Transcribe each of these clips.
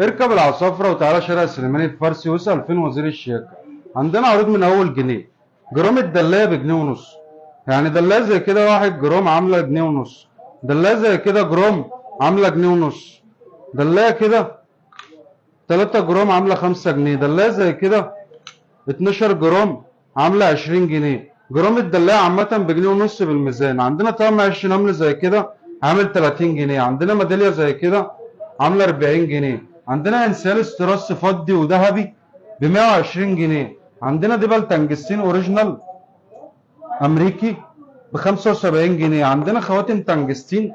اركب العصافرة وتعالى شارع السليماني الفارسي واسأل فين وزير الشياكة. عندنا عروض من أول جنيه. جرام الدلاية بجنيه ونص. يعني دلاية زي كده 1 جرام عاملة جنيه ونص. دلاية زي كده جرام عاملة جنيه ونص. دلاية كده 3 جرام عاملة 5 جنيه. دلاية زي كده 12 جرام عاملة 20 جنيه. جرام الدلاية عامة بجنيه ونص بالميزان. عندنا طقم عيش نمل زي كده عامل 30 جنيه. عندنا ميدالية زي كده عاملة 40 جنيه. عندنا انسيال استراس فضي وذهبي ب 120 جنيه. عندنا دبل تنجستين اوريجينال امريكي ب 75 جنيه. عندنا خواتم تنجستين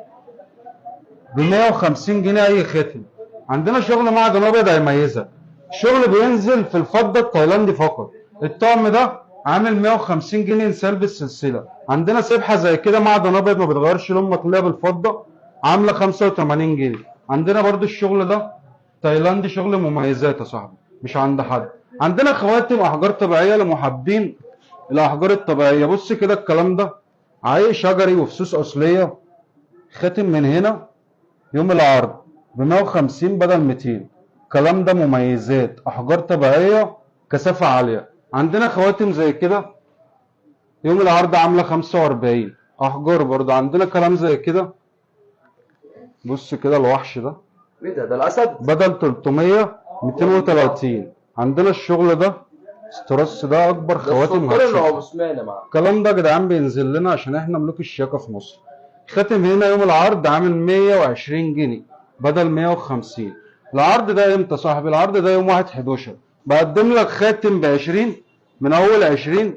ب 150 جنيه اي ختم. عندنا شغل معدن ابيض هيميزك. الشغل بينزل في الفضه التايلاندي فقط. الطقم ده عامل 150 جنيه انسيال بالسلسله. عندنا سبحه زي كده معدن ابيض ما بتغيرش لون مطليه بالفضه عامله 85 جنيه. عندنا برضو الشغل ده تايلاندي شغل مميزات يا صاحبي مش عند حد. عندنا خواتم احجار طبيعيه لمحبين الاحجار الطبيعيه. بص كده الكلام ده عايق شجري وفصوص اصليه. خاتم من هنا يوم العرض ب 150 بدل 200. الكلام ده مميزات احجار طبيعيه كثافه عاليه. عندنا خواتم زي كده يوم العرض عامله 45 احجار برضه. عندنا كلام زي كده بص كده الوحش ده ايه ده الاسد؟ بدل 300 230. عندنا الشغل ده سترس ده اكبر ده خواتم السلطان اللي هو هتشوفها. عثماني معاه. الكلام ده يا جدعان بينزل لنا عشان احنا ملوك الشياكه في مصر. خاتم هنا يوم العرض عامل 120 جنيه بدل 150. العرض ده امتى يا صاحبي؟ العرض ده يوم 1/11. بقدم لك خاتم ب 20 من اول 20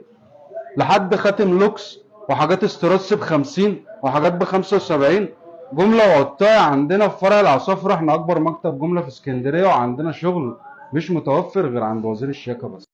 لحد خاتم لوكس وحاجات استرس ب 50 وحاجات ب 75 جمله وقطاع. عندنا في فرع العصافره احنا اكبر مكتب جمله في اسكندريه وعندنا شغل مش متوفر غير عند وزير الشياكه بس.